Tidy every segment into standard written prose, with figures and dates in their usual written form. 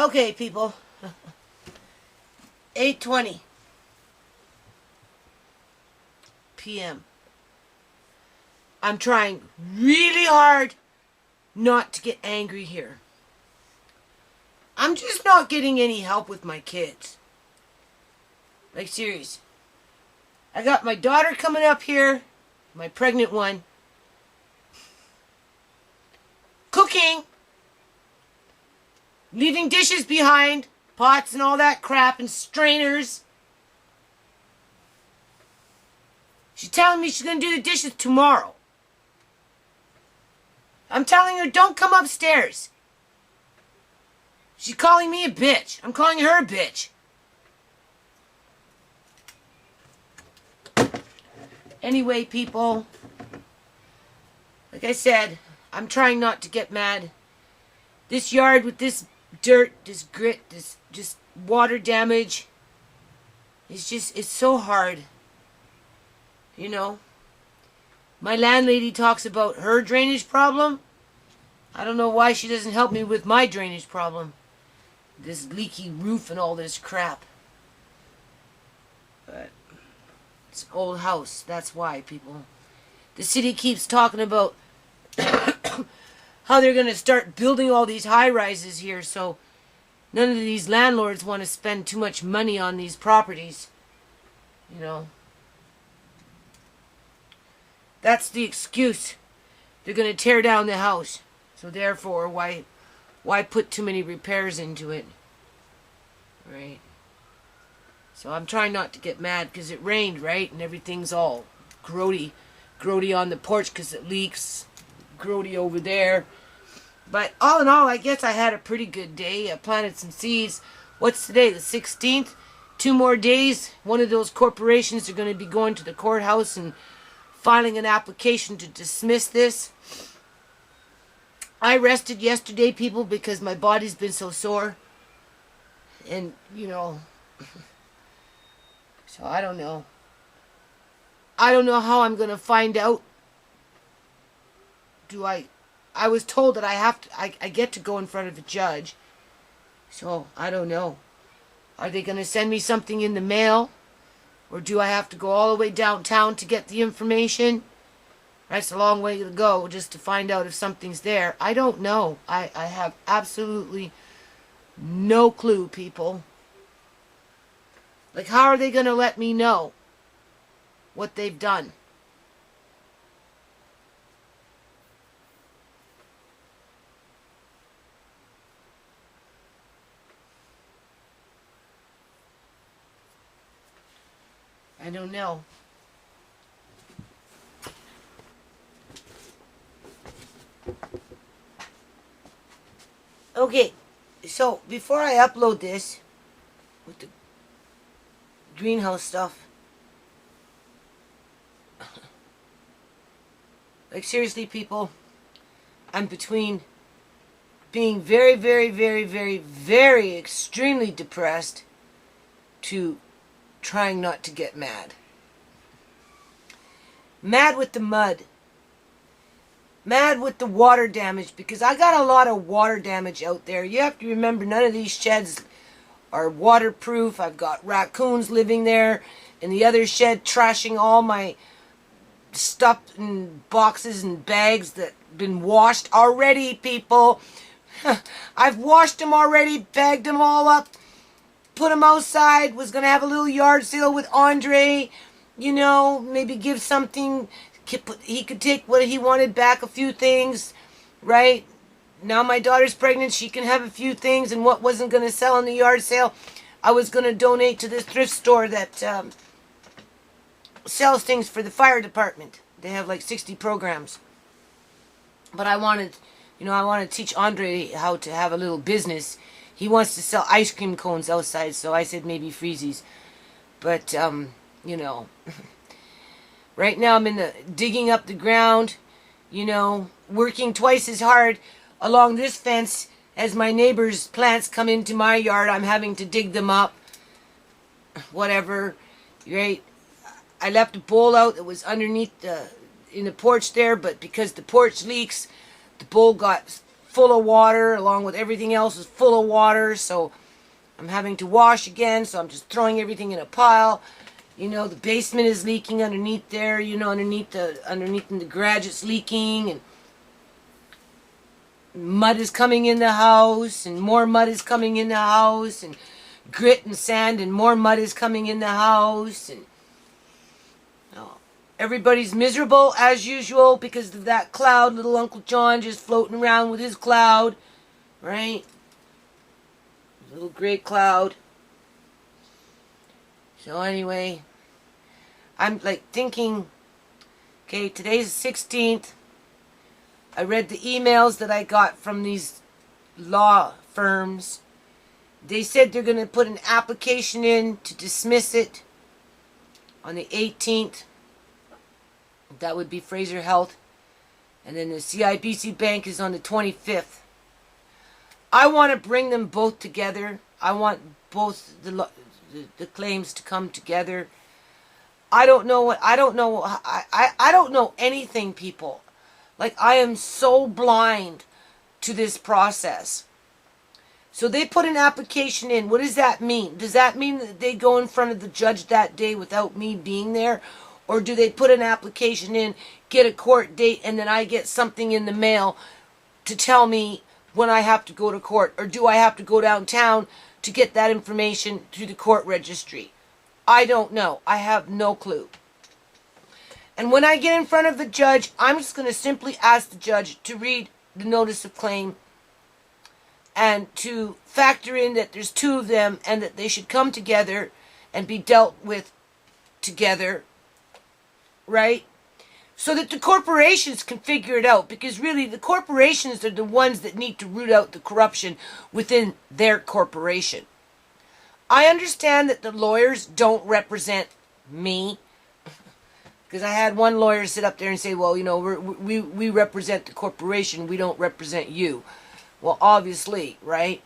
Okay, people. 8:20 p.m. I'm trying really hard not to get angry here. I'm just not getting any help with my kids. Like, serious. I got my daughter coming up here, my pregnant one, cooking, leaving dishes behind, pots and all that crap, and strainers. She's telling me she's going to do the dishes tomorrow. I'm telling her, don't come upstairs. She's calling me a bitch. I'm calling her a bitch. Anyway, people, like I said, I'm trying not to get mad. This yard with this dirt, this grit, this just water damage, it's so hard. You know? My landlady talks about her drainage problem. I don't know why she doesn't help me with my drainage problem. This leaky roof and all this crap. But it's an old house. That's why, people. The city keeps talking about how they're going to start building all these high-rises here, so none of these landlords want to spend too much money on these properties. You know. That's the excuse. They're going to tear down the house. So therefore, why put too many repairs into it? Right? So I'm trying not to get mad because it rained, right? And everything's all grody on the porch because it leaks. Grody over there. But all in all, I guess I had a pretty good day. I planted some seeds. What's today? The 16th? 2 more days. One of those corporations are going to be going to the courthouse and filing an application to dismiss this. I rested yesterday, people, because my body's been so sore. And, you know, so I don't know. I don't know how I'm going to find out. I was told that I get to go in front of a judge. So, I don't know. Are they going to send me something in the mail? Or do I have to go all the way downtown to get the information? That's a long way to go just to find out if something's there. I don't know. I have absolutely no clue, people. Like, how are they going to let me know what they've done? I don't know. Okay, so before I upload this with the greenhouse stuff, like seriously, people, I'm between being very, very, very, very, very extremely depressed to trying not to get mad. Mad with the mud. Mad with the water damage, because I got a lot of water damage out there. You have to remember, none of these sheds are waterproof. I've got raccoons living there in the other shed trashing all my stuff in boxes and bags that been washed already, people. I've washed them already, bagged them all up, put them outside, was going to have a little yard sale with Andre, you know, maybe give something. He could take what he wanted back, a few things, right? Now my daughter's pregnant, she can have a few things, and what wasn't going to sell in the yard sale, I was going to donate to this thrift store that sells things for the fire department. They have like 60 programs. But I wanted, you know, I want to teach Andre how to have a little business. He wants to sell ice cream cones outside, so I said maybe freezies. But, you know... Right now I'm digging up the ground, you know, working twice as hard along this fence as my neighbor's plants come into my yard. I'm having to dig them up. Whatever, right? I left a bowl out that was underneath in the porch there, but because the porch leaks, the bowl got full of water, along with everything else is full of water. So I'm having to wash again. So I'm just throwing everything in a pile. You know, the basement is leaking underneath there. You know, underneath in the garage it's leaking, and mud is coming in the house, and more mud is coming in the house, and grit and sand, and more mud is coming in the house, and everybody's miserable as usual because of that cloud. Little Uncle John just floating around with his cloud, right? Little gray cloud. So anyway, I'm like thinking, okay, today's the 16th. I read the emails that I got from these law firms. They said they're going to put an application in to dismiss it on the 18th. That would be Fraser Health. And then the CIBC Bank is on the 25th. I want to bring them both together. I want both the claims to come together. I don't know anything, people. Like, I am so blind to this process. So they put an application in. What does that mean? Does that mean that they go in front of the judge that day without me being there? Or do they put an application in, get a court date, and then I get something in the mail to tell me when I have to go to court? Or do I have to go downtown to get that information through the court registry? I don't know. I have no clue. And when I get in front of the judge, I'm just going to simply ask the judge to read the notice of claim and to factor in that there's two of them and that they should come together and be dealt with together, right? So that the corporations can figure it out, because really the corporations are the ones that need to root out the corruption within their corporation. I understand that the lawyers don't represent me, because I had one lawyer sit up there and say, well, you know, we represent the corporation, we don't represent you. Well, obviously, right?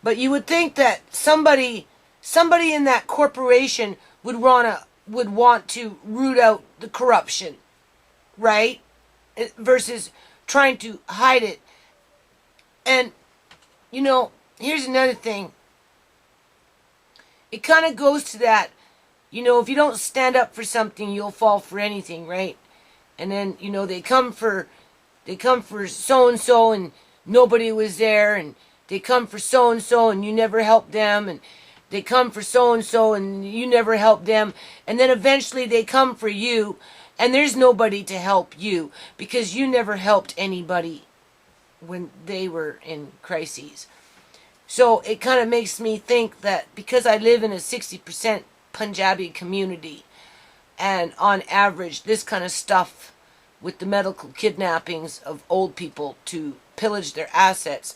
But you would think that somebody in that corporation would want to root out the corruption, right? Versus trying to hide it. And, you know, here's another thing. It kind of goes to that, you know, if you don't stand up for something, you'll fall for anything, right? And then, you know, they come for so-and-so and nobody was there, and they come for so-and-so and you never helped them, and they come for so-and-so and you never helped them, and then eventually they come for you, and there's nobody to help you because you never helped anybody when they were in crises. So it kind of makes me think that because I live in a 60% Punjabi community, and on average this kind of stuff with the medical kidnappings of old people to pillage their assets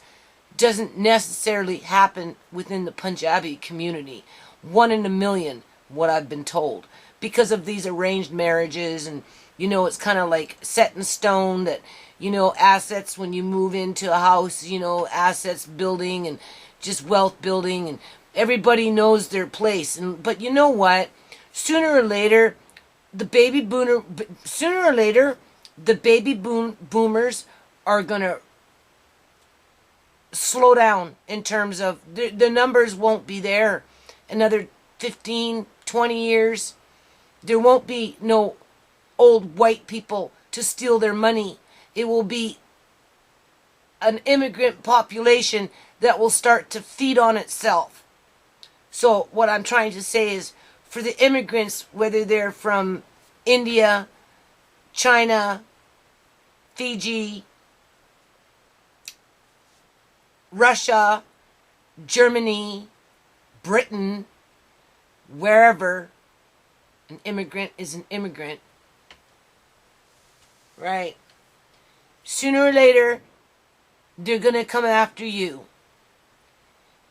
doesn't necessarily happen within the Punjabi community. 1 in a million, what I've been told, because of these arranged marriages. And you know, it's kind of like set in stone that, you know, assets, when you move into a house, you know, assets building and just wealth building, and everybody knows their place. And but you know what, sooner or later the baby boomers are gonna slow down in terms of the numbers won't be there another 15, 20 years. There won't be no old white people to steal their money. It will be an immigrant population that will start to feed on itself. So what I'm trying to say is, for the immigrants, whether they're from India, China, Fiji, Russia, Germany, Britain, wherever, an immigrant is an immigrant, right? Sooner or later, they're going to come after you,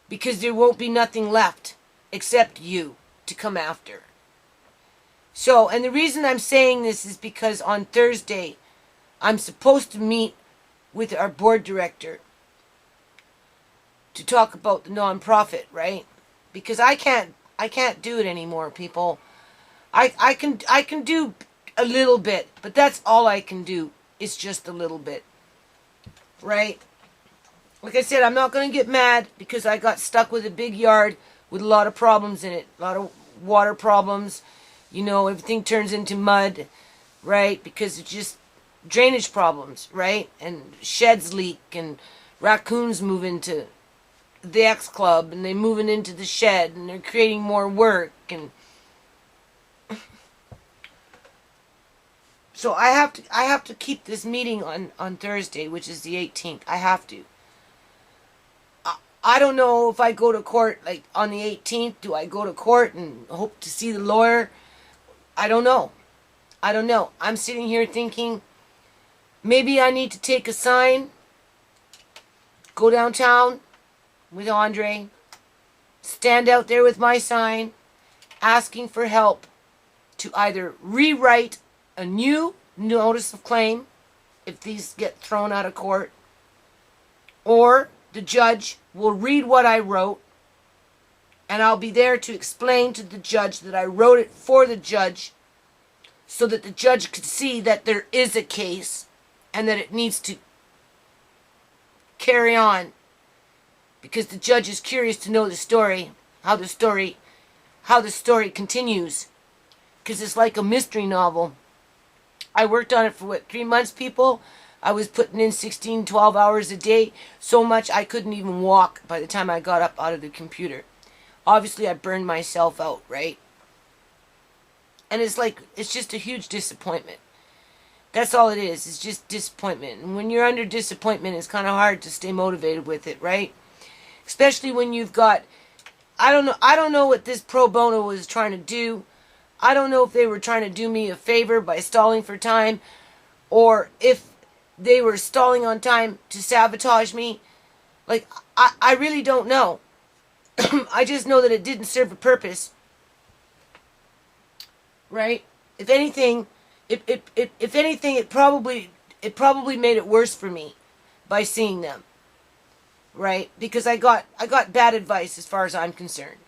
because there won't be nothing left except you to come after. So, and the reason I'm saying this is because on Thursday, I'm supposed to meet with our board director to talk about the nonprofit, right? Because I can't do it anymore, people. I can do a little bit, but that's all I can do. It's just a little bit, right? Like I said, I'm not going to get mad because I got stuck with a big yard with a lot of problems in it. A lot of water problems. You know, everything turns into mud, right? Because it's just drainage problems, right? And sheds leak and raccoons move into the X Club and they're moving into the shed and they're creating more work. And so I have to keep this meeting on Thursday, which is the 18th. I have to. I don't know if I go to court like on the 18th. Do I go to court and hope to see the lawyer? I don't know. I don't know. I'm sitting here thinking maybe I need to take a sign, go downtown with Andre, stand out there with my sign, asking for help to either rewrite a new notice of claim if these get thrown out of court, or the judge will read what I wrote, and I'll be there to explain to the judge that I wrote it for the judge so that the judge could see that there is a case and that it needs to carry on, because the judge is curious to know the story, how the story continues, because it's like a mystery novel. I worked on it for 3 months, people. I was putting in 16, 12 hours a day, so much I couldn't even walk by the time I got up out of the computer. Obviously, I burned myself out, right? And it's just a huge disappointment. That's all it is. It's just disappointment. And when you're under disappointment, it's kind of hard to stay motivated with it, right? Especially when you've got, I don't know what this pro bono was trying to do. I don't know if they were trying to do me a favor by stalling for time, or if they were stalling on time to sabotage me. Like, I really don't know. I just know that it didn't serve a purpose. Right? If anything, it probably made it worse for me by seeing them. Right? Because I got bad advice as far as I'm concerned.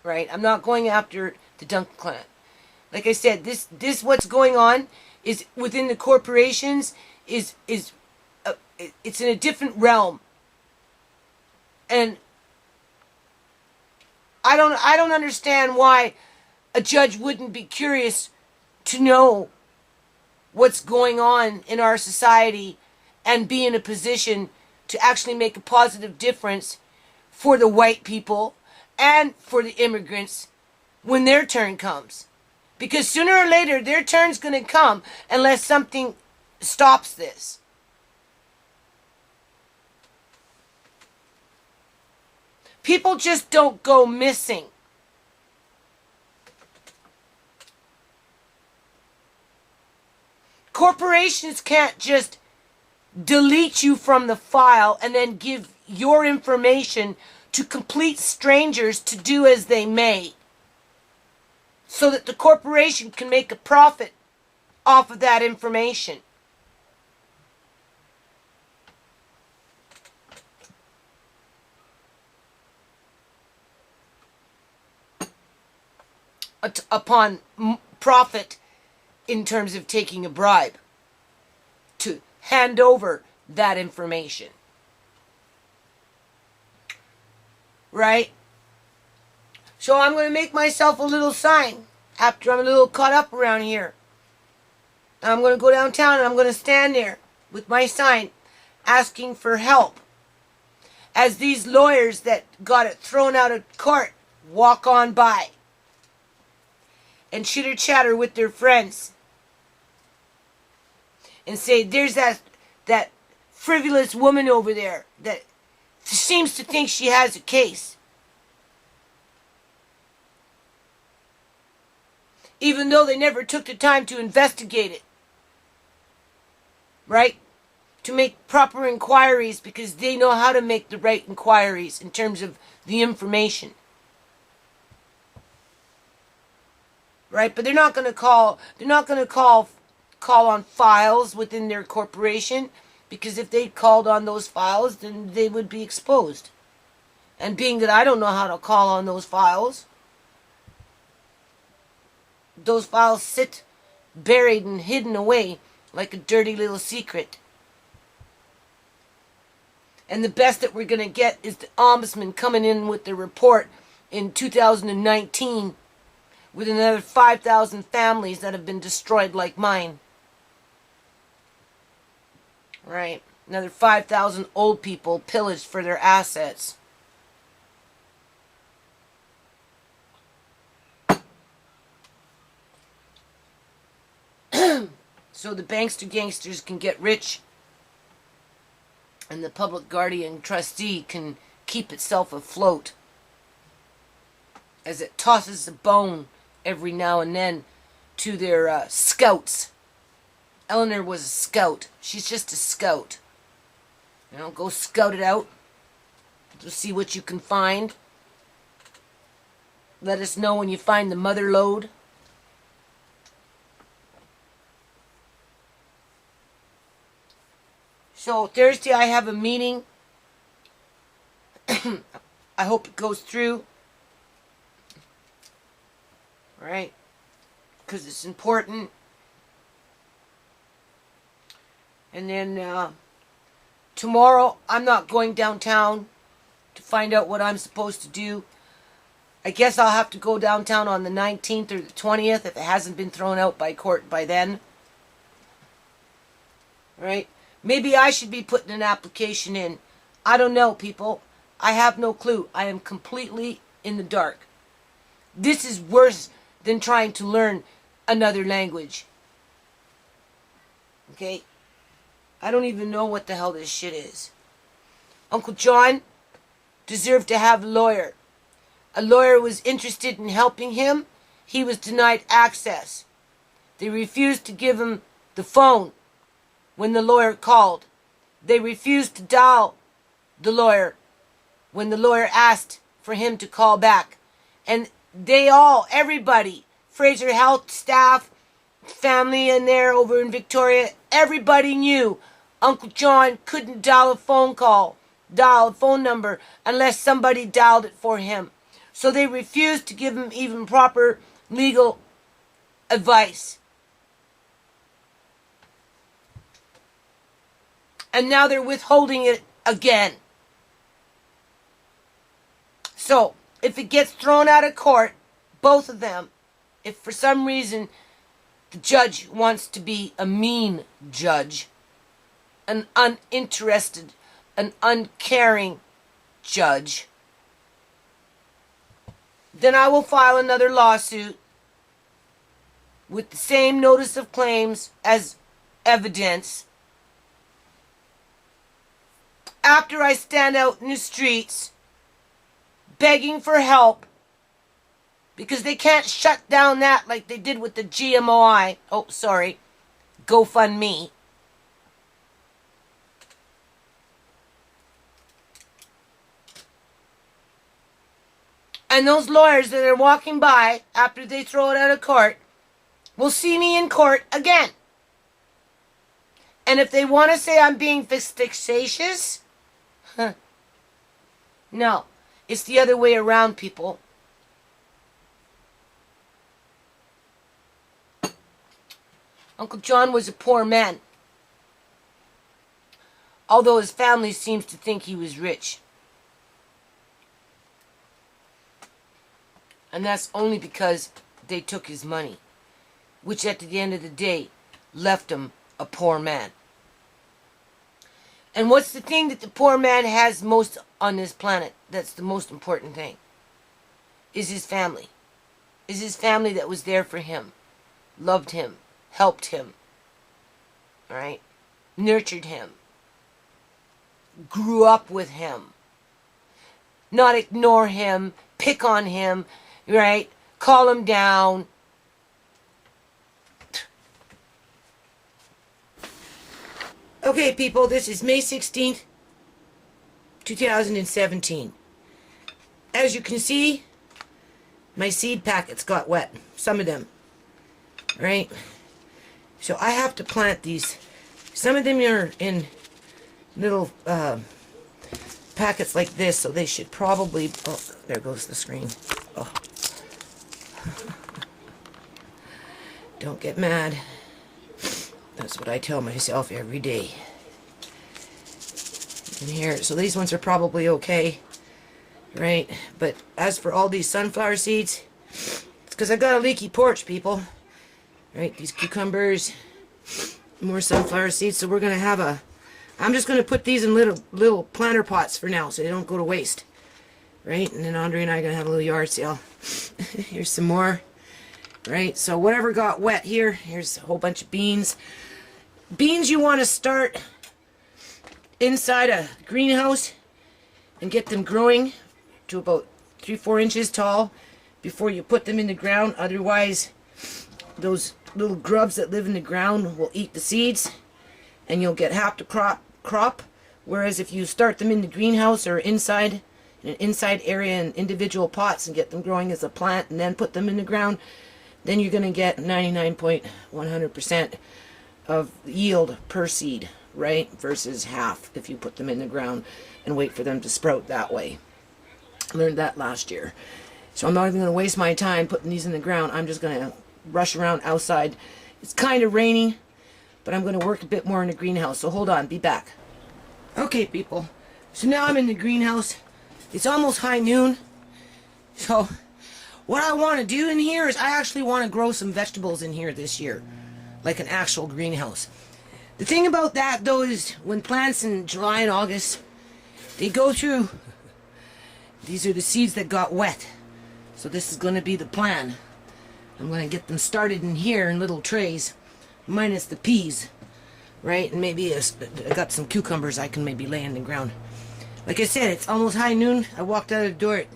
Right? I'm not going after the Duncan clan. Like I said, this what's going on is within the corporations it's in a different realm, and I don't understand why a judge wouldn't be curious to know what's going on in our society and be in a position to actually make a positive difference for the white people and for the immigrants when their turn comes. Because sooner or later, their turn's going to come unless something stops this. People just don't go missing. Corporations can't just delete you from the file and then give your information to complete strangers to do as they may, so that the corporation can make a profit off of that information. Upon profit in terms of taking a bribe to hand over that information. Right? So I'm going to make myself a little sign after I'm a little caught up around here. I'm going to go downtown and I'm going to stand there with my sign asking for help as these lawyers that got it thrown out of court walk on by and chitter chatter with their friends and say, there's that frivolous woman over there that seems to think she has a case. Even though they never took the time to investigate it. Right? To make proper inquiries, because they know how to make the right inquiries in terms of the information. Right? But they're not going to call on files within their corporation, because if they called on those files, then they would be exposed. And being that I don't know how to call on those files sit buried and hidden away like a dirty little secret. And the best that we're going to get is the ombudsman coming in with the report in 2019 with another 5,000 families that have been destroyed like mine. Right? Another 5,000 old people pillaged for their assets. So the bankster gangsters can get rich and the public guardian trustee can keep itself afloat as it tosses a bone every now and then to their scouts. Eleanor was a scout. She's just a scout. You know, go scout it out. Just see what you can find. Let us know when you find the mother lode. So Thursday I have a meeting. I hope it goes through. Right? Because it's important. And then tomorrow I'm not going downtown to find out what I'm supposed to do. I guess I'll have to go downtown on the 19th or the 20th if it hasn't been thrown out by court by then. Right? Maybe I should be putting an application in. I don't know, people. I have no clue. I am completely in the dark. This is worse than trying to learn another language. Okay? I don't even know what the hell this shit is. Uncle John deserved to have a lawyer. A lawyer was interested in helping him. He was denied access. They refused to give him the phone when the lawyer called. They refused to dial the lawyer when the lawyer asked for him to call back. And everybody, Fraser Health staff, family in there over in Victoria, everybody knew Uncle John couldn't dial a phone number unless somebody dialed it for him. So they refused to give him even proper legal advice. And now they're withholding it again. So, if it gets thrown out of court, both of them, if for some reason the judge wants to be a mean judge, an uninterested, an uncaring judge, then I will file another lawsuit with the same notice of claims as evidence. After I stand out in the streets begging for help, because they can't shut down that like they did with the GMOI. Oh, sorry. GoFundMe. And those lawyers that are walking by after they throw it out of court will see me in court again. And if they want to say I'm being vexatious, no, it's the other way around, people. Uncle John was a poor man, although his family seems to think he was rich. And that's only because they took his money, which at the end of the day left him a poor man. And what's the thing that the poor man has most on this planet? That's the most important thing. Is his family. Is his family that was there for him, loved him, helped him, right? Nurtured him, grew up with him, not ignore him, pick on him, right? Call him down. Okay, people, this is May 16th, 2017. As you can see, my seed packets got wet. Some of them, right? So I have to plant these. Some of them are in little packets like this, so they should probably... Oh, there goes the screen. Oh. Don't get mad. That's what I tell myself every day. in here. So these ones are probably okay, right? But as for all these sunflower seeds, it's because I got a leaky porch, people. Right, these cucumbers, more sunflower seeds. So we're gonna have I'm just gonna put these in little planter pots for now, so they don't go to waste. Right, and then Andre and I are gonna have a little yard sale. Here's some more. Right, so whatever got wet here, here's a whole bunch of beans. Beans you want to start inside a greenhouse and get them growing to about 3-4 inches tall before you put them in the ground. Otherwise, those little grubs that live in the ground will eat the seeds and you'll get half the crop. Whereas if you start them in the greenhouse or inside in an inside area in individual pots and get them growing as a plant and then put them in the ground, then you're going to get 99.100% of yield per seed, right? Versus half if you put them in the ground and wait for them to sprout that way. I learned that last year. So I'm not even going to waste my time putting these in the ground. I'm just going to rush around outside. It's kind of rainy, but I'm going to work a bit more in the greenhouse. So hold on, be back. Okay, people. So now I'm in the greenhouse. It's almost high noon. So what I want to do in here is I actually want to grow some vegetables in here this year, like an actual greenhouse. The thing about that though is when plants in July and August, they go through, these are the seeds that got wet. So this is going to be the plan. I'm going to get them started in here in little trays, minus the peas, right? And maybe I got some cucumbers I can maybe lay in the ground. Like I said, it's almost high noon. I walked out of the door at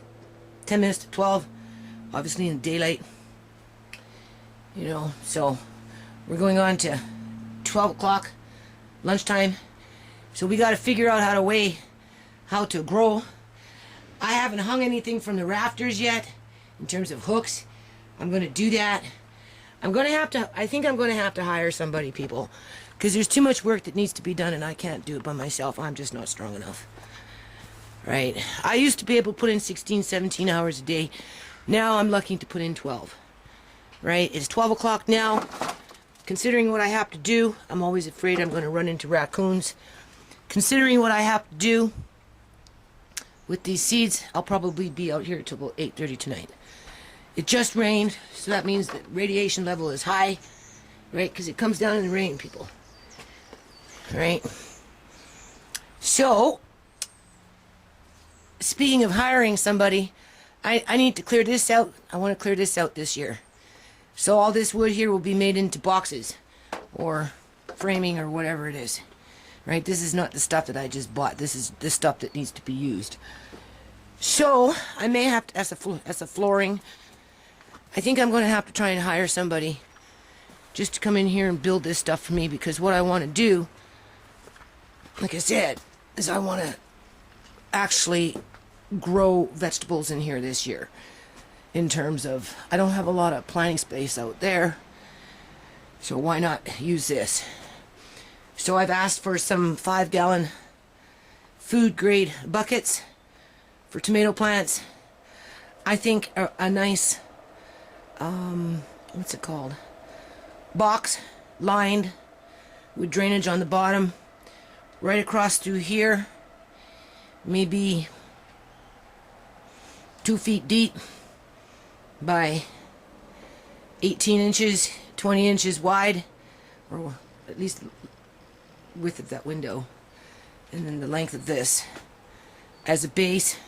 10 minutes to 12. Obviously in daylight, you know, so we're going on to 12 o'clock, lunchtime. So we got to figure out how to grow. I haven't hung anything from the rafters yet in terms of hooks. I'm going to do that. I think I'm going to have to hire somebody, people, because there's too much work that needs to be done and I can't do it by myself. I'm just not strong enough. Right? I used to be able to put in 16, 17 hours a day. Now I'm lucky to put in 12. Right? It's 12 o'clock now. Considering what I have to do, I'm always afraid I'm going to run into raccoons. Considering what I have to do with these seeds, I'll probably be out here till about 8:30 tonight. It just rained, so that means that radiation level is high, right? Because it comes down in the rain, people. Right? So, speaking of hiring somebody, I need to clear this out. I want to clear this out this year. So all this wood here will be made into boxes or framing or whatever it is. Right? This is not the stuff that I just bought. This is the stuff that needs to be used. So I may have to, as a flooring, I think I'm going to have to try and hire somebody just to come in here and build this stuff for me, because what I want to do, like I said, is I want to actually grow vegetables in here this year. In terms of, I don't have a lot of planting space out there, so why not use this? So I've asked for some 5-gallon food grade buckets for tomato plants. I think a nice what's it called, box lined with drainage on the bottom right across through here, maybe 2 feet deep by 18 inches, 20 inches wide, or at least width of that window, and then the length of this as a base,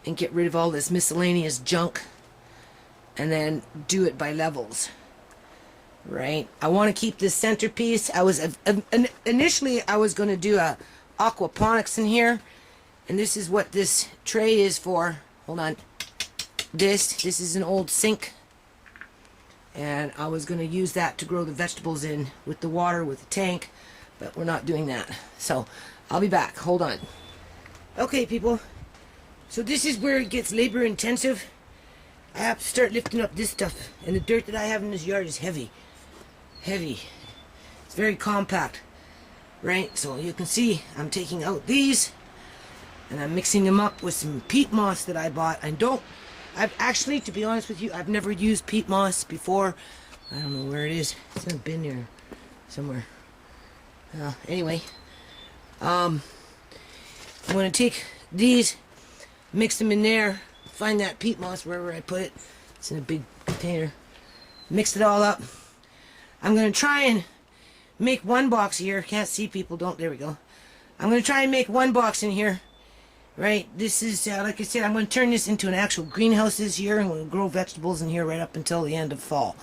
and get rid of all this miscellaneous junk, and then do it by levels. Right? I want to keep this centerpiece. Initially I was going to do a aquaponics in here, and this is what this tray is for. Hold on. This is an old sink, and I was going to use that to grow the vegetables in with the water, with the tank, but we're not doing that. So I'll be back. Hold on. Okay, people. So this is where it gets labor intensive. I have to start lifting up this stuff, and the dirt that I have in this yard is heavy. Heavy. It's very compact. Right? So you can see I'm taking out these, and I'm mixing them up with some peat moss that I bought. I've actually, to be honest with you, I've never used peat moss before. I don't know where it is. It's in a bin here somewhere. Anyway, going to take these, mix them in there, find that peat moss wherever I put it. It's in a big container. Mix it all up. I'm going to try and make one box here. Can't see people, don't. There we go. I'm going to try and make one box in here. Right, this is, like I said, I'm going to turn this into an actual greenhouse this year, and we'll grow vegetables in here right up until the end of fall.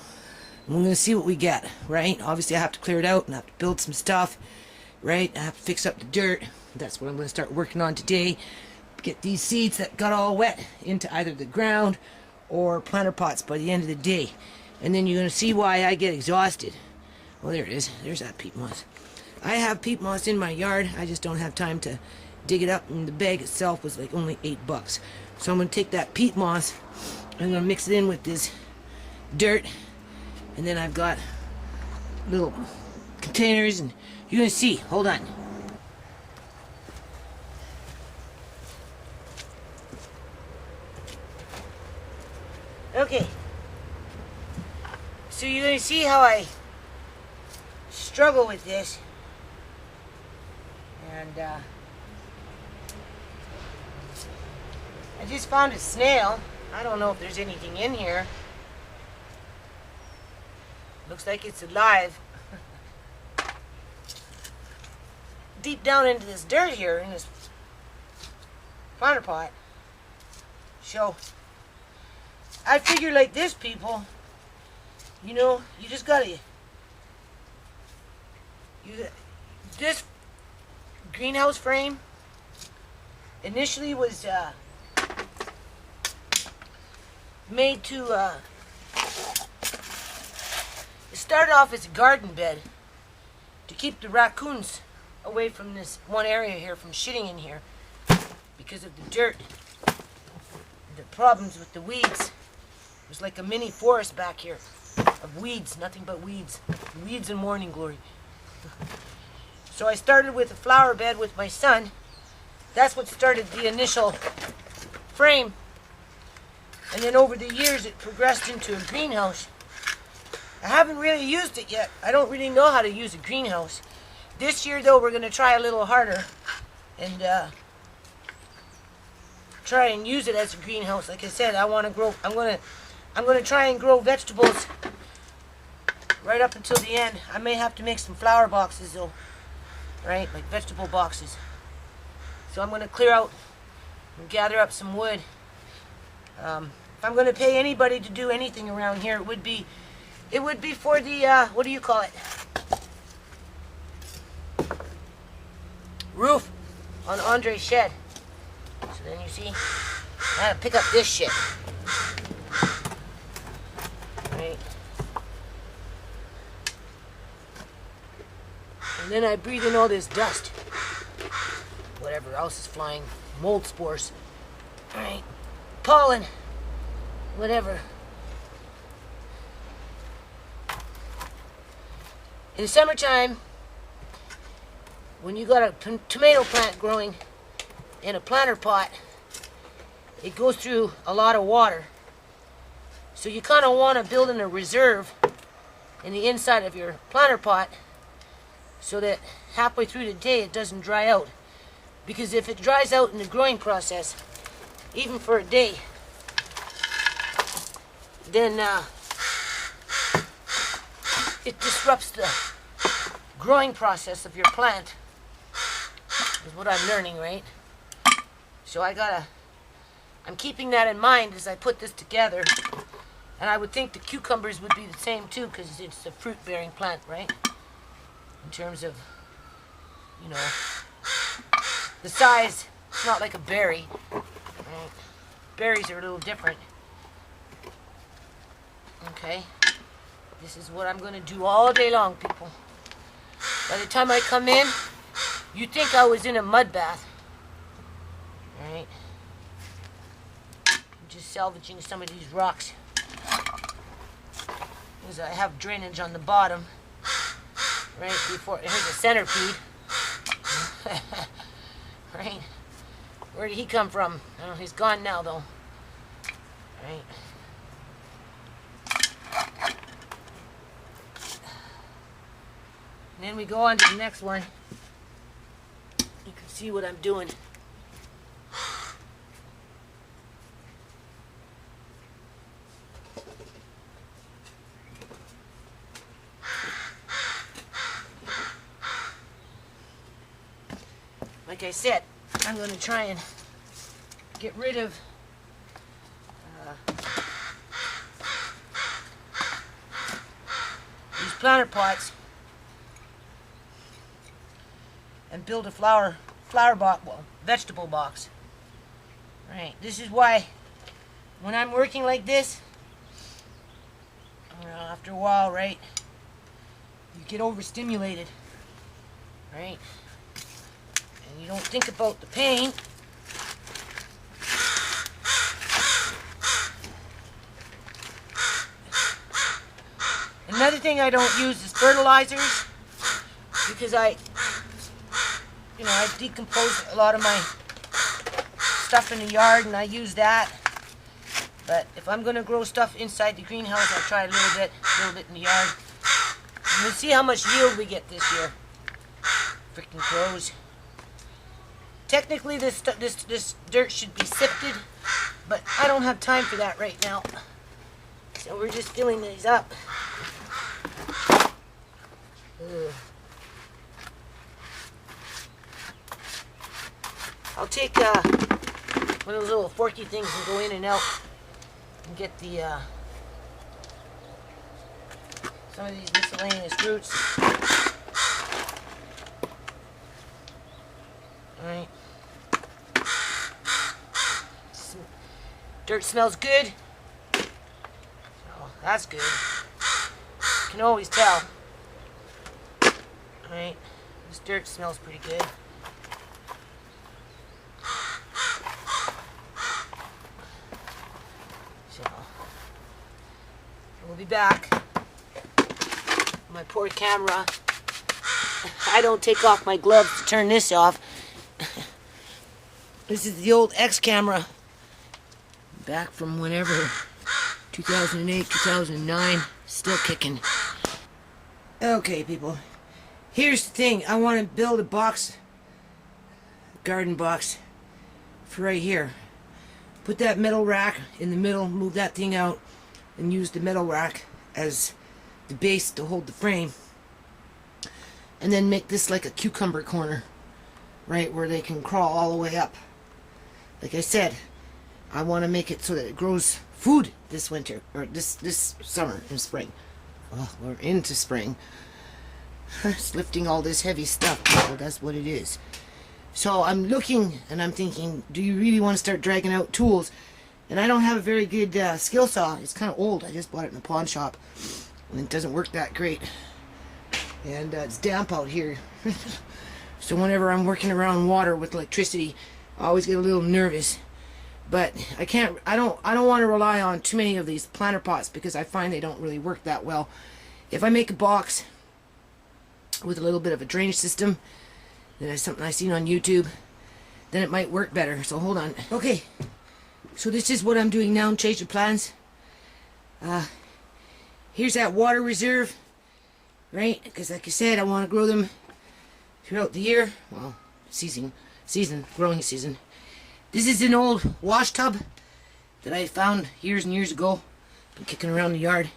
And we're going to see what we get, right? Obviously, I have to clear it out, and I have to build some stuff, right? I have to fix up the dirt. That's what I'm going to start working on today. Get these seeds that got all wet into either the ground or planter pots by the end of the day. And then you're going to see why I get exhausted. Well, there it is. There's that peat moss. I have peat moss in my yard. I just don't have time to dig it up, and the bag itself was like only $8. So I'm going to take that peat moss, I'm going to mix it in with this dirt, and then I've got little containers, and you're going to see. Hold on. Okay. So you're going to see how I struggle with this. And I just found a snail. I don't know if there's anything in here. Looks like it's alive. Deep down into this dirt here, in this planter pot. So, I figure like this, people, you know, you just gotta, this greenhouse frame initially was made to, it started off as a garden bed to keep the raccoons away from this one area here, from shitting in here, because of the dirt, the problems with the weeds. There's like a mini forest back here of weeds, nothing but weeds. Weeds and morning glory. So I started with a flower bed with my son. That's what started the initial frame. And then over the years it progressed into a greenhouse. I haven't really used it yet. I don't really know how to use a greenhouse. This year though, we're going to try a little harder and try and use it as a greenhouse. Like I said, I want to grow, I'm going to try and grow vegetables right up until the end. I may have to make some flower boxes though, right? Like vegetable boxes. So I'm going to clear out and gather up some wood. If I'm going to pay anybody to do anything around here, it would be for the, what do you call it? Roof on Andre's shed. So then you see, I gotta pick up this shit. Right. And then I breathe in all this dust. Whatever else is flying. Mold spores. Alright. Pollen. Whatever. In the summertime, when you got a tomato plant growing in a planter pot, it goes through a lot of water. So you kind of want to build in a reserve in the inside of your planter pot so that halfway through the day it doesn't dry out. Because if it dries out in the growing process, even for a day, then it disrupts the growing process of your plant, is what I'm learning, right? So I'm keeping that in mind as I put this together. And I would think the cucumbers would be the same too, because it's a fruit-bearing plant, right? In terms of, you know, the size, it's not like a berry. Right? Berries are a little different. Okay, this is what I'm going to do all day long, people. By the time I come in, you think I was in a mud bath. Alright. I'm just salvaging some of these rocks. Because I have drainage on the bottom. Right before, here's a centipede. Right. Where did he come from? Oh, he's gone now, though. Right. And then we go on to the next one. You can see what I'm doing. like I said, I'm going to try and get rid of these planter pots and build a flower box, well, vegetable box. Right, this is why when I'm working like this, after a while, right, you get overstimulated, right, and you don't think about the pain. Another thing I don't use is fertilizers, because I decompose a lot of my stuff in the yard, and I use that. But if I'm going to grow stuff inside the greenhouse, I'll try a little bit in the yard. And we'll see how much yield we get this year. Freaking crows. Technically, this dirt should be sifted, but I don't have time for that right now. So we're just filling these up. Ugh. I'll take one of those little forky things and go in and out and get the some of these miscellaneous roots. Alright. Dirt smells good. Oh, that's good. You can always tell. Alright. This dirt smells pretty good. So, we'll be back. My poor camera. I don't take off my gloves to turn this off. This is the old X camera. Back from whenever, 2008, 2009. Still kicking. Okay, people. Here's the thing. I want to build a box, garden box, for right here. Put that metal rack in the middle, move that thing out, and use the metal rack as the base to hold the frame. And then make this like a cucumber corner, right, where they can crawl all the way up. Like I said, I want to make it so that it grows food this winter, or this summer and spring. Well, we're into spring. It's lifting all this heavy stuff, people. That's what it is. So I'm looking and I'm thinking, do you really want to start dragging out tools? And I don't have a very good skill saw. It's kind of old. I just bought it in a pawn shop, and it doesn't work that great. And it's damp out here. So whenever I'm working around water with electricity, I always get a little nervous. But I don't want to rely on too many of these planter pots, because I find they don't really work that well. If I make a box with a little bit of a drainage system, that's something I've seen on YouTube, then it might work better. So hold on. Okay, so this is what I'm doing now. I'm changing plans. Here's that water reserve, right? Because like I said, I want to grow them throughout the year. Well, growing season. This is an old wash tub that I found years and years ago. Been kicking around the yard.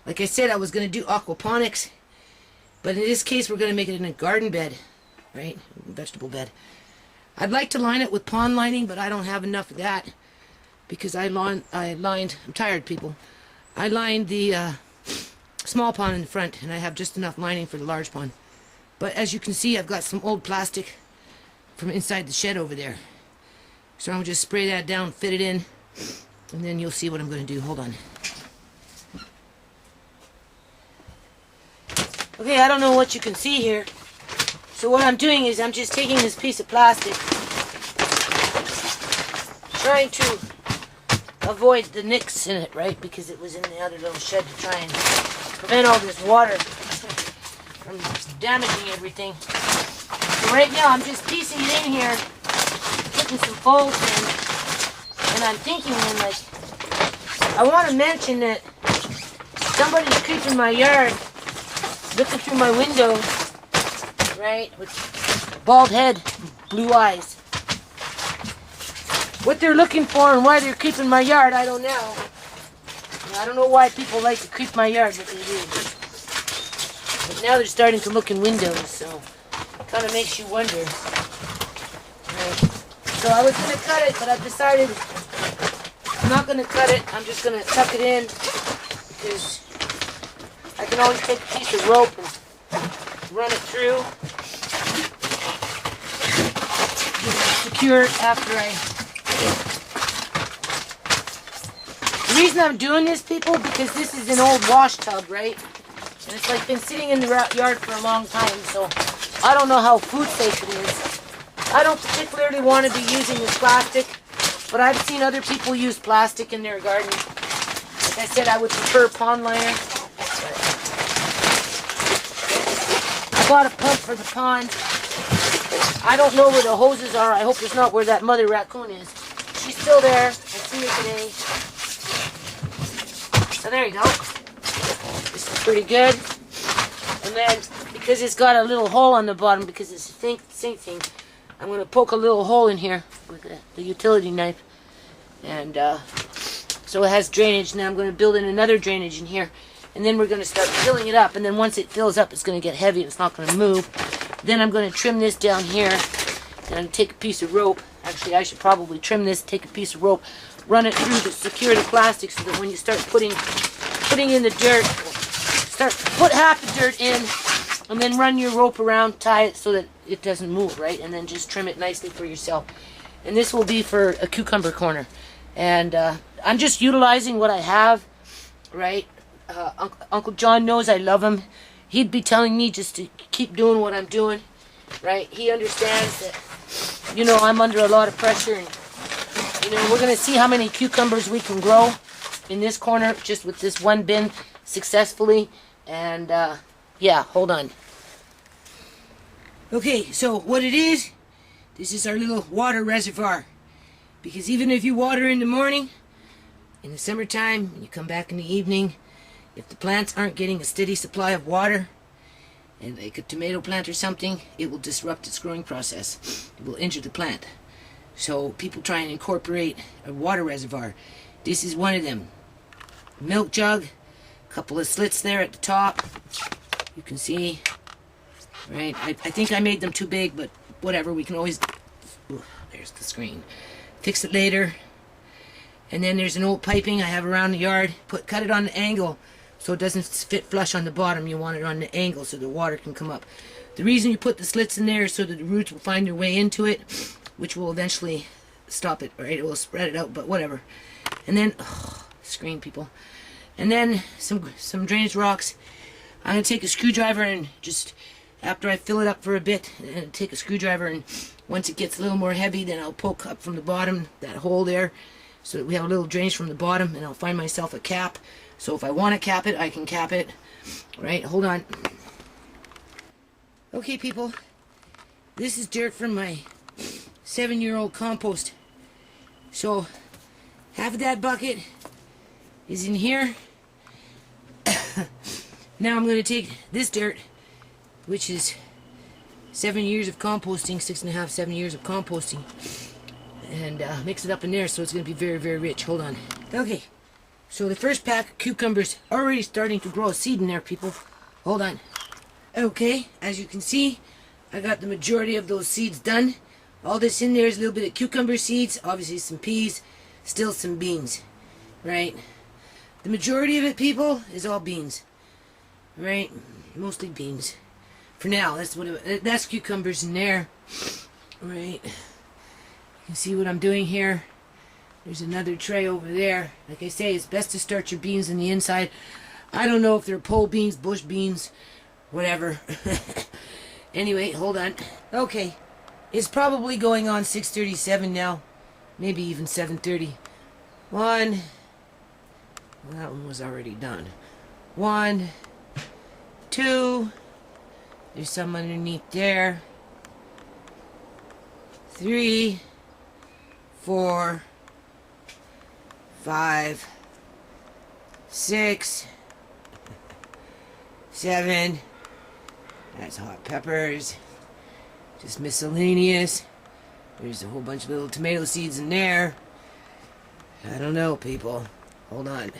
Like I said, I was going to do aquaponics, but in this case, we're going to make it in a garden bed, right? Vegetable bed. I'd like to line it with pond lining, but I don't have enough of that, because I'm tired, people. I lined the small pond in the front, and I have just enough lining for the large pond. But as you can see, I've got some old plastic from inside the shed over there. So I'm just spray that down, fit it in, and then you'll see what I'm going to do. Hold on. Okay, I don't know what you can see here. So what I'm doing is I'm just taking this piece of plastic, trying to avoid the nicks in it, right? Because it was in the other little shed to try and prevent all this water from damaging everything. So right now I'm just piecing it in here, putting some folds in, and I'm thinking then, like, I want to mention that somebody's creeping my yard, looking through my window, right, with bald head, blue eyes. What they're looking for and why they're creeping my yard, I don't know. I don't know why people like to creep my yard, but they do. But now they're starting to look in windows, so it kind of makes you wonder. Right. So I was going to cut it, but I've decided I'm not going to cut it. I'm just going to tuck it in because I can always take a piece of rope and run it through. Secure it after The reason I'm doing this, people, because this is an old wash tub, right? And it's like been sitting in the yard for a long time, so I don't know how food safe it is. I don't particularly want to be using this plastic, but I've seen other people use plastic in their garden. Like I said, I would prefer pond liner. I bought a pump for the pond. I don't know where the hoses are. I hope it's not where that mother raccoon is. She's still there. I see her today. So there you go. This is pretty good. And then, because it's got a little hole on the bottom, because it's a sink thing, I'm going to poke a little hole in here with the utility knife. And so it has drainage. Now I'm going to build in another drainage in here. And then we're going to start filling it up. And then once it fills up, it's going to get heavy. It's not going to move. Then I'm going to trim this down here. And I'm going to take a piece of rope. Actually, I should probably trim this, take a piece of rope, run it through to secure the plastic so that when you start putting in the dirt, put half the dirt in, and then run your rope around, tie it so that it doesn't move, right? And then just trim it nicely for yourself. And this will be for a cucumber corner. And I'm just utilizing what I have, right? Uncle John knows I love him. He'd be telling me just to keep doing what I'm doing, right? He understands that, you know, I'm under a lot of pressure. And, you know, we're going to see how many cucumbers we can grow in this corner just with this one bin successfully. And, yeah, hold on. Okay, so what it is, this is our little water reservoir. Because even if you water in the morning, in the summertime, when you come back in the evening, if the plants aren't getting a steady supply of water, and like a tomato plant or something, it will disrupt its growing process. It will injure the plant. So people try and incorporate a water reservoir. This is one of them. Milk jug, a couple of slits there at the top. You can see, right? I think I made them too big, but whatever, we can always, ooh, there's the screen. Fix it later. And then there's an old piping I have around the yard. Cut it on the angle so it doesn't fit flush on the bottom. You want it on the angle so the water can come up. The reason you put the slits in there is so that the roots will find their way into it, which will eventually stop it, right? It will spread it out, but whatever. And then, screen, people. And then some drainage rocks. I'm going to take a screwdriver and just, after I fill it up for a bit, and take a screwdriver, and once it gets a little more heavy, then I'll poke up from the bottom, that hole there, so that we have a little drainage from the bottom, and I'll find myself a cap. So if I want to cap it, I can cap it. Right, hold on. Okay, people. This is dirt from my 7-year-old compost. So, half of that bucket is in here. Now I'm going to take this dirt, which is 7 years of composting, 6.5, 7 years of composting, and mix it up in there so it's going to be very, very rich. Hold on. Okay, so the first pack of cucumbers already starting to grow a seed in there, people. Hold on. Okay, as you can see, I got the majority of those seeds done. All this in there is a little bit of cucumber seeds, obviously some peas, still some beans, right? The majority of it, people, is all beans, right? Mostly beans. For now, that's cucumbers in there, right? You can see what I'm doing here. There's another tray over there. Like I say, it's best to start your beans on the inside. I don't know if they're pole beans, bush beans, whatever. Anyway, hold on. Okay, it's probably going on 6:37 now, maybe even 7:30. Well, that one was already done. 1, 2. There's some underneath there. 3, 4, 5, 6, 7. That's hot peppers. Just miscellaneous. There's a whole bunch of little tomato seeds in there. I don't know, people. Hold on.